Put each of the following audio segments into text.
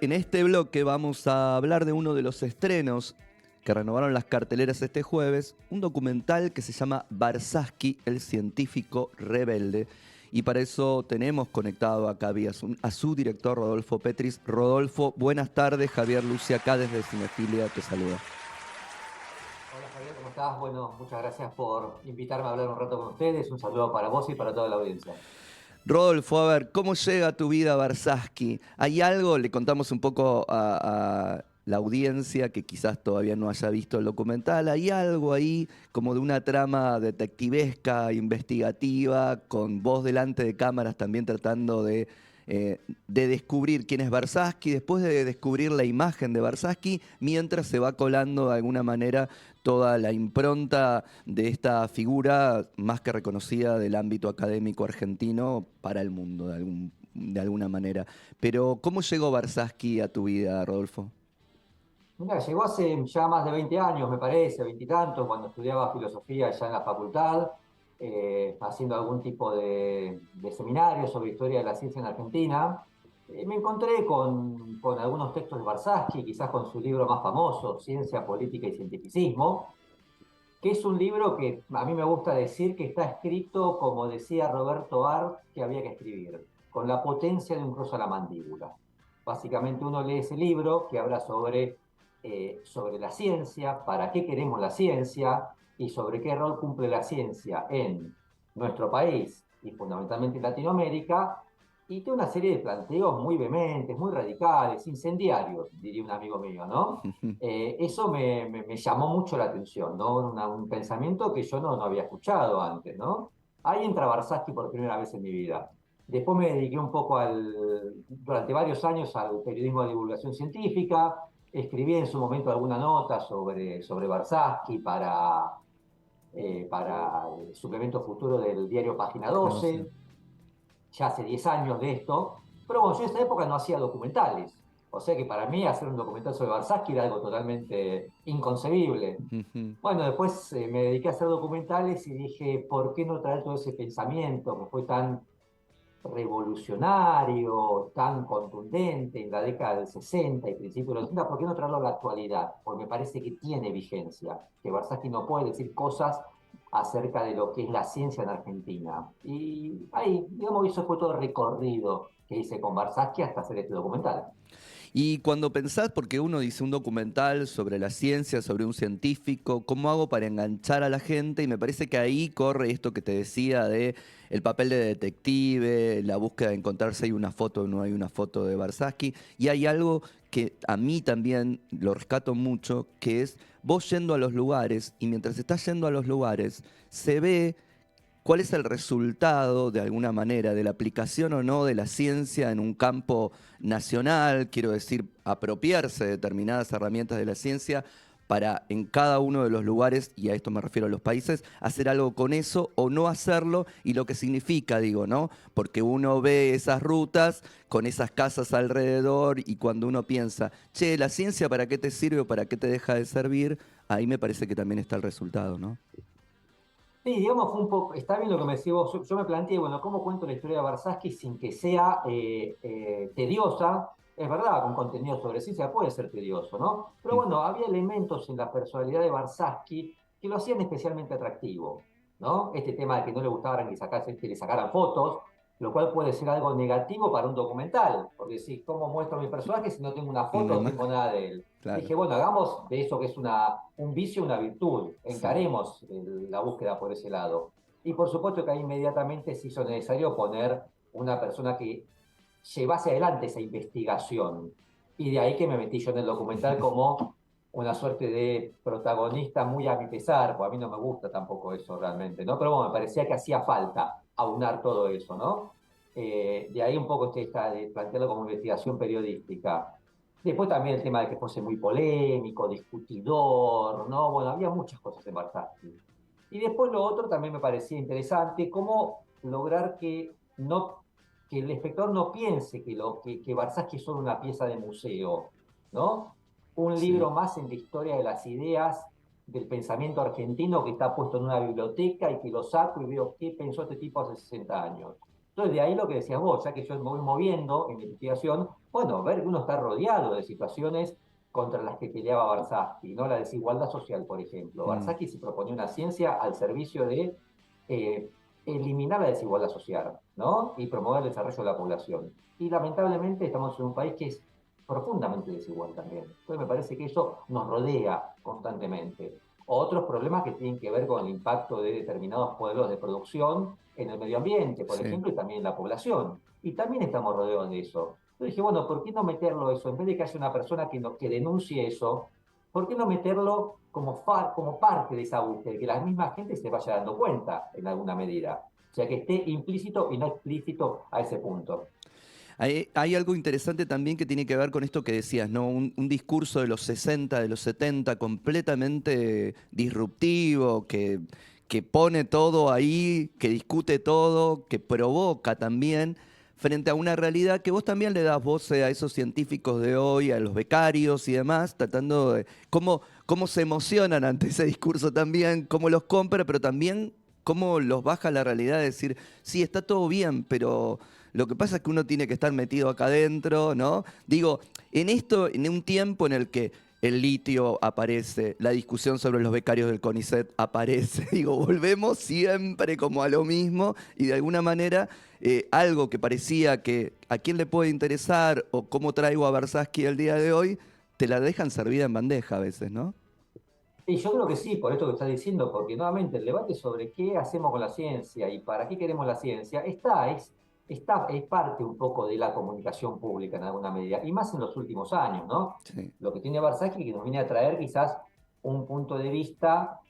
En este bloque vamos a hablar de uno de los estrenos que renovaron las carteleras este jueves, un documental que se llama Warshawski, el científico rebelde. Y para eso tenemos conectado acá a su director, Rodolfo Petris. Rodolfo, buenas tardes. Javier Lucia, acá desde Cinefilia, te saluda. Hola Javier, ¿cómo estás? Bueno, muchas gracias por invitarme a hablar un rato con ustedes. Un saludo para vos y para toda la audiencia. Rodolfo, a ver, ¿cómo llega a tu vida Warshawski? ¿Hay algo, le contamos un poco a la audiencia que quizás todavía no haya visto el documental, hay algo ahí como de una trama detectivesca, investigativa, con vos delante de cámaras también tratando de descubrir quién es Warshawski, después de descubrir la imagen de Warshawski, mientras se va colando de alguna manera toda la impronta de esta figura más que reconocida del ámbito académico argentino para el mundo, de alguna manera. Pero, ¿cómo llegó Warshawski a tu vida, Rodolfo? Mira, llegó hace ya más de 20 años, me parece, 20 y tantos, cuando estudiaba filosofía ya en la facultad, haciendo algún tipo de seminario sobre historia de la ciencia en Argentina. Me encontré con algunos textos de Warshawski, quizás con su libro más famoso, Ciencia, Política y Cientificismo, que es un libro que a mí me gusta decir que está escrito, como decía Roberto Arlt, que había que escribir, con la potencia de un cross a la mandíbula. Básicamente uno lee ese libro que habla sobre la ciencia, para qué queremos la ciencia y sobre qué rol cumple la ciencia en nuestro país y fundamentalmente en Latinoamérica, y tiene una serie de planteos muy vehementes, muy radicales, incendiarios, diría un amigo mío, ¿no? Eso me llamó mucho la atención, ¿no? Un pensamiento que yo no había escuchado antes, ¿no? Ahí entra Barsaski por primera vez en mi vida. Después me dediqué un poco durante varios años al periodismo de divulgación científica. Escribí en su momento alguna nota sobre Barsaski para el suplemento futuro del diario Página No sé. 12, ya hace 10 años de esto, pero bueno, yo en esa época no hacía documentales, o sea que para mí hacer un documental sobre Barsaski era algo totalmente inconcebible. Bueno, después me dediqué a hacer documentales y dije, ¿por qué no traer todo ese pensamiento que fue tan revolucionario, tan contundente en la década del 60 y principios de los 70? ¿Por qué no traerlo a la actualidad? Porque me parece que tiene vigencia, que Barsaski no puede decir cosas acerca de lo que es la ciencia en Argentina. Y ahí, digamos, eso fue todo el recorrido que hice con Barsaski hasta hacer este documental. Y cuando pensás, porque uno dice un documental sobre la ciencia, sobre un científico, ¿cómo hago para enganchar a la gente? Y me parece que ahí corre esto que te decía de el papel de detective, la búsqueda de encontrar si hay una foto o no hay una foto de Warshawski. Y hay algo que a mí también lo rescato mucho, que es vos yendo a los lugares y mientras estás yendo a los lugares, se ve cuál es el resultado, de alguna manera, de la aplicación o no de la ciencia en un campo nacional, quiero decir, apropiarse de determinadas herramientas de la ciencia para en cada uno de los lugares, y a esto me refiero a los países, hacer algo con eso o no hacerlo, y lo que significa, digo, ¿no? Porque uno ve esas rutas con esas casas alrededor y cuando uno piensa, che, la ciencia para qué te sirve o para qué te deja de servir, ahí me parece que también está el resultado, ¿no? Sí, digamos, fue un poco, está bien lo que me decís vos. Yo me planteé, bueno, ¿cómo cuento la historia de Barsaski sin que sea tediosa? Es verdad, un contenido sobre ciencia puede ser tedioso, ¿no? Pero bueno, había elementos en la personalidad de Barsaski que lo hacían especialmente atractivo, ¿no? Este tema de que no le gustaba que le sacaran fotos, lo cual puede ser algo negativo para un documental, porque si, ¿cómo muestro a mi personaje si no tengo una Una foto, no tengo imagen, nada de él? claro. Dije, bueno, hagamos de eso que es un vicio, una virtud, Sí. encaremos la búsqueda por ese lado. Y por supuesto que ahí inmediatamente se hizo necesario poner una persona que llevase adelante esa investigación. Y de ahí que me metí yo en el documental como una suerte de protagonista muy a mi pesar, pues a mí no me gusta tampoco eso realmente, ¿no? Pero bueno, me parecía que hacía falta aunar todo eso, ¿no? De ahí un poco esta de plantearlo como investigación periodística. Después también el tema de que fuese muy polémico, discutidor, ¿no? Bueno, había muchas cosas en Bartassi. Y después lo otro también me parecía interesante, cómo lograr que el espectador no piense que Barsaski es solo una pieza de museo, ¿no? Un Sí. libro más en la historia de las ideas del pensamiento argentino que está puesto en una biblioteca y que lo saco y veo qué pensó este tipo hace 60 años. Entonces, de ahí lo que decías vos, ya que yo me voy moviendo en mi investigación, bueno, ver que uno está rodeado de situaciones contra las que peleaba Barsaski, ¿no? La desigualdad social, por ejemplo. Mm, Barsaski se proponía una ciencia al servicio de eh, eliminar la desigualdad social, ¿no? Y promover el desarrollo de la población. Y lamentablemente estamos en un país que es profundamente desigual también. Entonces me parece que eso nos rodea constantemente. Otros problemas que tienen que ver con el impacto de determinados modelos de producción en el medio ambiente, por sí. ejemplo, y también en la población. Y también estamos rodeados de eso. Yo dije, bueno, ¿por qué no meterlo eso? En vez de que haya una persona que denuncie eso, ¿por qué no meterlo como parte de esa búsqueda? Que la misma gente se vaya dando cuenta en alguna medida. O sea, que esté implícito y no explícito a ese punto. Hay algo interesante también que tiene que ver con esto que decías, ¿no? Un discurso de los 60, de los 70, completamente disruptivo, que pone todo ahí, que discute todo, que provoca también, frente a una realidad que vos también le das voz a esos científicos de hoy, a los becarios y demás, tratando de cómo se emocionan ante ese discurso también, cómo los compra, pero también cómo los baja a la realidad de decir, sí, está todo bien, pero lo que pasa es que uno tiene que estar metido acá adentro, ¿no? Digo, en esto, en un tiempo en el que el litio aparece, la discusión sobre los becarios del CONICET aparece, digo, volvemos siempre como a lo mismo y de alguna manera algo que parecía que a quién le puede interesar o cómo traigo a Barsaski el día de hoy, te la dejan servida en bandeja a veces, ¿no? Y yo creo que sí, por esto que estás diciendo, porque nuevamente el debate sobre qué hacemos con la ciencia y para qué queremos la ciencia es parte un poco de la comunicación pública en alguna medida, y más en los últimos años, ¿no? Sí. Lo que tiene Barsaki que nos viene a traer quizás un punto de vista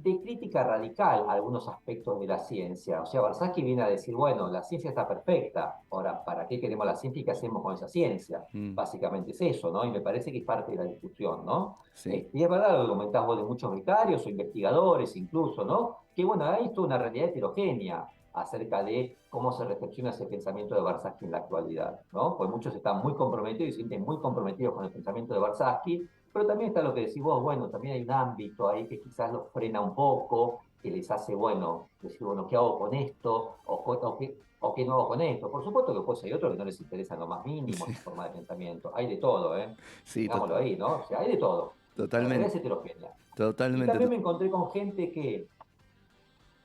de crítica radical a algunos aspectos de la ciencia. O sea, Barsaki viene a decir, bueno, la ciencia está perfecta, ahora, ¿para qué queremos la ciencia y qué hacemos con esa ciencia? Mm, Básicamente es eso, ¿no? Y me parece que es parte de la discusión, ¿no? sí. Y es verdad lo que comentás vos de muchos becarios o investigadores incluso, ¿no? Que bueno, hay toda una realidad heterogénea acerca de cómo se recepciona ese pensamiento de Barsaski en la actualidad, ¿no? Pues muchos están muy comprometidos y se sienten muy comprometidos con el pensamiento de Barsaski, pero también está lo que decís vos, bueno, también hay un ámbito ahí que quizás los frena un poco, que les hace, bueno, decir, bueno, ¿qué hago con esto? O qué no hago con esto. Por supuesto que pues hay otros que no les interesa en lo más mínimo su forma de pensamiento. Hay de todo, ¿eh? Sí, Digámoslo ahí, ¿no? O sea, hay de todo. La realidad totalmente, es heterogénea. Y totalmente. también me encontré con gente que,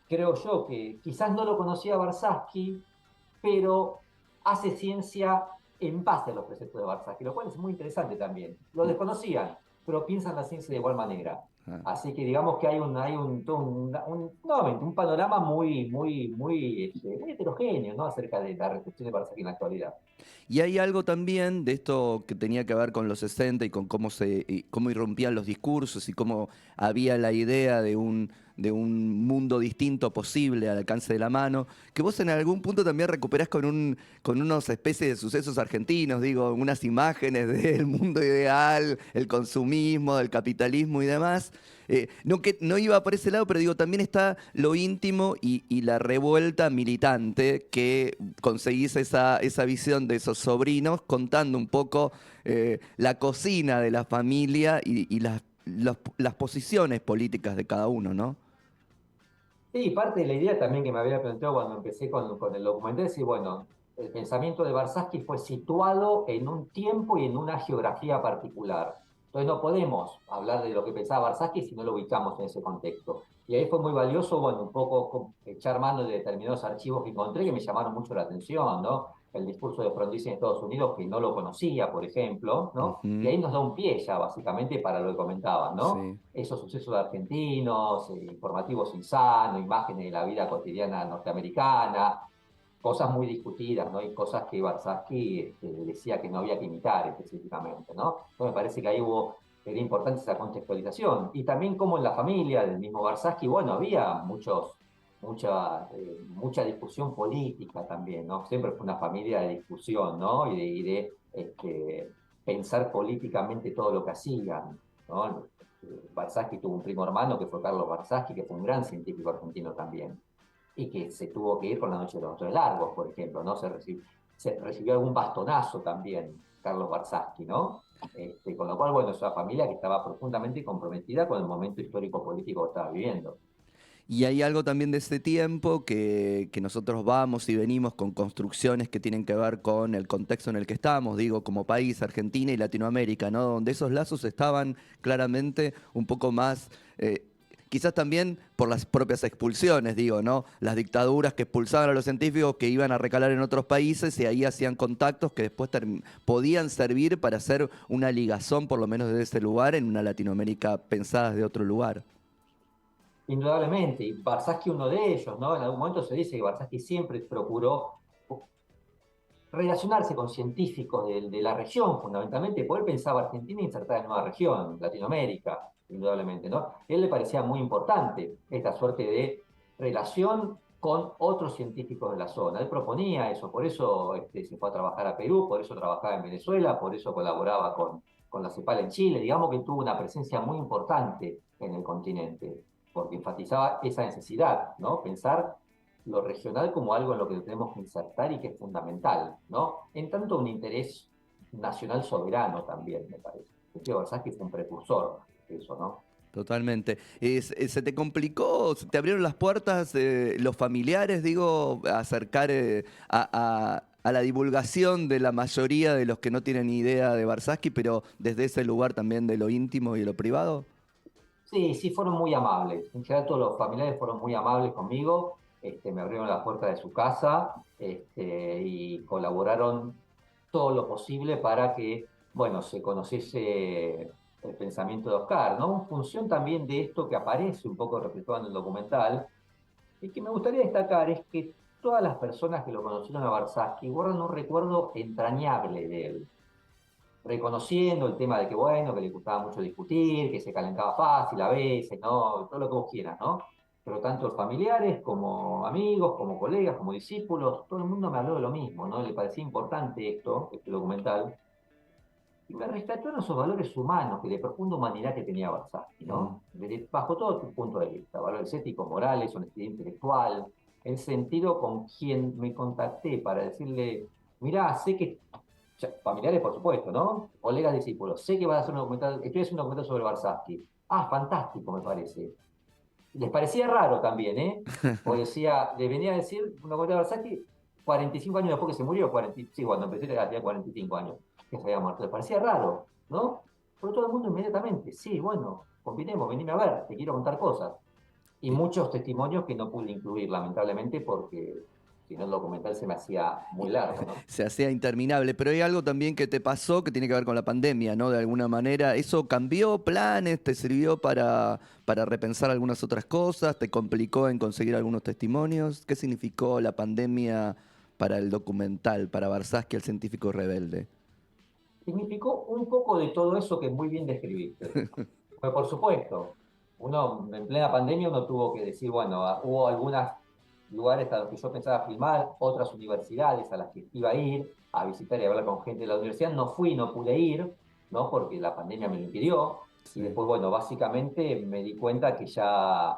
creo yo, que quizás no lo conocía a Barsaski, pero hace ciencia en base a los preceptos de Barsaski, lo cual es muy interesante también. Lo Mm, desconocían, pero piensan la ciencia de igual manera. ah. Así que digamos que nuevamente, un panorama muy heterogéneo, ¿no? Acerca de la recepción de Barsaski en la actualidad. Y hay algo también de esto que tenía que ver con los 60 y con cómo irrumpían los discursos y cómo había la idea de un mundo distinto posible al alcance de la mano, que vos en algún punto también recuperás con unos especies de sucesos argentinos, digo, unas imágenes del mundo ideal, el consumismo, del capitalismo y demás. No, que, no iba por ese lado, pero digo, también está lo íntimo y la revuelta militante que conseguís esa visión de esos sobrinos contando un poco la cocina de la familia y las posiciones políticas de cada uno, ¿no? Sí, parte de la idea también que me había planteado cuando empecé con el documental es decir, bueno, el pensamiento de Barsaski fue situado en un tiempo y en una geografía particular. Entonces no podemos hablar de lo que pensaba Barsaski si no lo ubicamos en ese contexto. Y ahí fue muy valioso, bueno, un poco echar mano de determinados archivos que encontré que me llamaron mucho la atención, ¿no? El discurso de Frondizi en Estados Unidos, que no lo conocía, por ejemplo, ¿no? Y Ujú, ahí nos da un pie ya, básicamente, para lo que comentaban, ¿no? sí. Esos sucesos argentinos, informativos insanos, imágenes de la vida cotidiana norteamericana, cosas muy discutidas, ¿no? Y cosas que Barsaski decía que no había que imitar específicamente, ¿no? Entonces me parece que ahí era importante esa contextualización. Y también como en la familia del mismo Barsaski, bueno, había mucha discusión política también, ¿no? Siempre fue una familia de discusión, ¿no? Pensar políticamente todo lo que hacían, ¿no? Barsaski tuvo un primo hermano que fue Carlos Barsaski, que fue un gran científico argentino también, y que se tuvo que ir con la noche de los Otros Largos, por ejemplo, ¿no? Se recibió algún bastonazo también, Carlos Barsaski, ¿no? Con lo cual, bueno, es una familia que estaba profundamente comprometida con el momento histórico-político que estaba viviendo. Y hay algo también de ese tiempo que nosotros vamos y venimos con construcciones que tienen que ver con el contexto en el que estamos, digo, como país, Argentina y Latinoamérica, ¿no? Donde esos lazos estaban claramente un poco más, quizás también por las propias expulsiones, digo, ¿no? Las dictaduras que expulsaban a los científicos que iban a recalar en otros países y ahí hacían contactos que después podían servir para hacer una ligazón, por lo menos desde ese lugar, en una Latinoamérica pensada desde otro lugar. Indudablemente, y Barsaski uno de ellos, ¿no? En algún momento se dice que Barsaski siempre procuró relacionarse con científicos de la región, fundamentalmente, porque él pensaba Argentina insertada en una región, Latinoamérica, indudablemente, ¿no? A él le parecía muy importante esta suerte de relación con otros científicos de la zona. Él proponía eso, por eso se fue a trabajar a Perú, por eso trabajaba en Venezuela, por eso colaboraba con la CEPAL en Chile. Digamos que tuvo una presencia muy importante en el continente, porque enfatizaba esa necesidad, ¿no? Pensar lo regional como algo en lo que tenemos que insertar y que es fundamental, ¿no? En tanto un interés nacional soberano también, me parece. Tío Versace fue un precursor de eso, ¿no? Totalmente. ¿Se te complicó, se te abrieron las puertas los familiares, digo, a acercar a la divulgación de la mayoría de los que no tienen idea de Barsaski, pero desde ese lugar también de lo íntimo y de lo privado? Sí, sí, fueron muy amables. En general todos los familiares fueron muy amables conmigo. Me abrieron la puerta de su casa, y colaboraron todo lo posible para que, bueno, se conociese el pensamiento de Oscar, ¿no? En función también de esto que aparece un poco reflejado en el documental, y que me gustaría destacar es que todas las personas que lo conocieron a Barsaski guardan un recuerdo entrañable de él, reconociendo el tema de que, bueno, que le gustaba mucho discutir, que se calentaba fácil a veces, ¿no? Todo lo que vos quieras, ¿no? Pero tanto familiares como amigos, como colegas, como discípulos, todo el mundo me habló de lo mismo, ¿no? Le parecía importante esto, este documental, y me rescataron esos valores humanos, que de profunda humanidad que tenía Barsaski, Mm. ¿no? Bajo todo tu punto de vista, valores éticos, morales, honestidad intelectual, el sentido con quien me contacté para decirle, mirá, sé que familiares, por supuesto, ¿no? Colegas, discípulos. Sé que vas a hacer un documental, estoy haciendo un documental sobre Barsaski. Ah, fantástico, me parece. Les parecía raro también, ¿eh? O decía, le venía a decir un documental de Barsaski 45 años después que se murió, 40, sí, cuando empecé tenía 45 años que se había muerto. Les parecía raro, ¿no? Pero todo el mundo inmediatamente, sí, bueno, combinemos, venime a ver, te quiero contar cosas. Y muchos testimonios que no pude incluir, lamentablemente, porque si no el documental se me hacía muy largo, ¿no? Se hacía interminable, pero hay algo también que te pasó que tiene que ver con la pandemia, ¿no? De alguna manera, ¿eso cambió planes? ¿Te sirvió para repensar algunas otras cosas? ¿Te complicó en conseguir algunos testimonios? ¿Qué significó la pandemia para el documental, para Barsaski, el científico rebelde? Significó un poco de todo eso que muy bien describiste. Pues por supuesto, uno en plena pandemia uno tuvo que decir, bueno, hubo algunos lugares a los que yo pensaba filmar, otras universidades a las que iba a ir a visitar y hablar con gente de la universidad. No fui, no pude ir, ¿no? Porque la pandemia me lo impidió. Y Sí. después, bueno, básicamente me di cuenta que ya,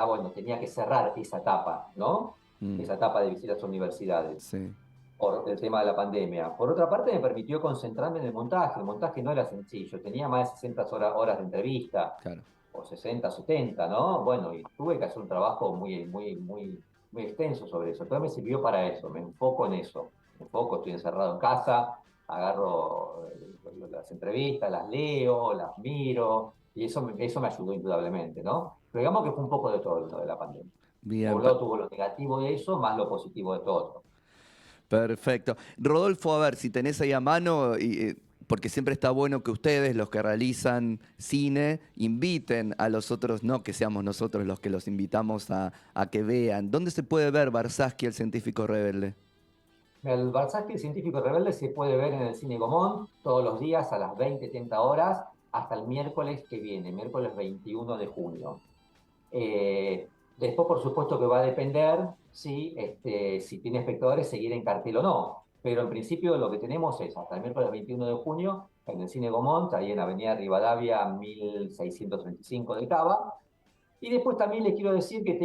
bueno, tenía que cerrar esa etapa, ¿no? Mm, Esa etapa de visitas a universidades sí, por el tema de la pandemia. Por otra parte, me permitió concentrarme en el montaje. El montaje no era sencillo, tenía más de 60 horas de entrevista, claro. o 60, 70, ¿no? Bueno, y tuve que hacer un trabajo muy, muy, muy, muy extenso sobre eso. Pero me sirvió para eso, me enfoco en eso. Me enfoco, estoy encerrado en casa, agarro las entrevistas, las leo, las miro, y eso me ayudó indudablemente, ¿no? Pero digamos que fue un poco de todo lo de la pandemia. Por Bien, un lado tuvo lo negativo de eso, más lo positivo de todo. perfecto. Rodolfo, a ver, si tenés ahí a mano, porque siempre está bueno que ustedes, los que realizan cine, inviten a los otros, no que seamos nosotros los que los invitamos a que vean. ¿Dónde se puede ver Barsaski, el científico rebelde? El Barsaski, el científico rebelde, se puede ver en el Cine Gomón todos los días a las 20-30 horas hasta el miércoles que viene, miércoles 21 de junio. Después, por supuesto que va a depender si tiene espectadores seguir en cartel o no. Pero en principio lo que tenemos es hasta el miércoles 21 de junio en el Cine Gomont, ahí en Avenida Rivadavia 1635 del Cava. Y después también les quiero decir que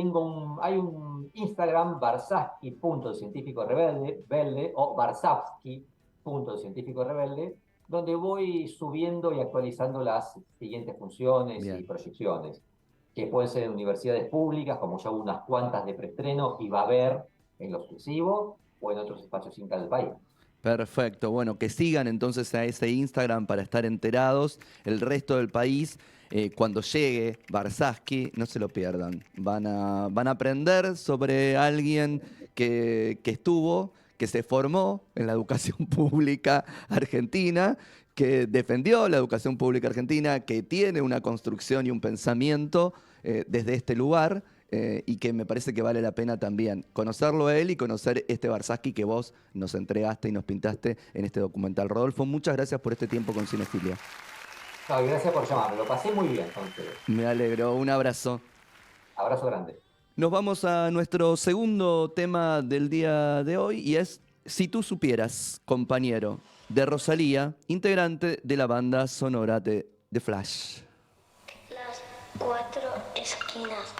hay un Instagram, barsavsky.científico rebelde, o barsavsky.científico rebelde, donde voy subiendo y actualizando las siguientes funciones y Bien. proyecciones. que pueden ser en universidades públicas, como ya hubo unas cuantas de preestreno y va a haber en lo sucesivo, o en otros espacios Inca del país. Perfecto, bueno, que sigan entonces a ese Instagram para estar enterados. El resto del país, cuando llegue Barsaski, no se lo pierdan. Van a aprender sobre alguien que estuvo, que se formó en la educación pública argentina, que defendió la educación pública argentina, que tiene una construcción y un pensamiento desde este lugar. Y que me parece que vale la pena también conocerlo a él y conocer este Barsaski que vos nos entregaste y nos pintaste en este documental. Rodolfo, muchas gracias por este tiempo con Cinefilia. No, y gracias por llamarme, lo pasé muy bien con ustedes. Me alegro, un abrazo. Abrazo grande. Nos vamos a nuestro segundo tema del día de hoy y es Si tú supieras, compañero, de Rosalía, integrante de la banda sonora de The Flash. Las cuatro esquinas.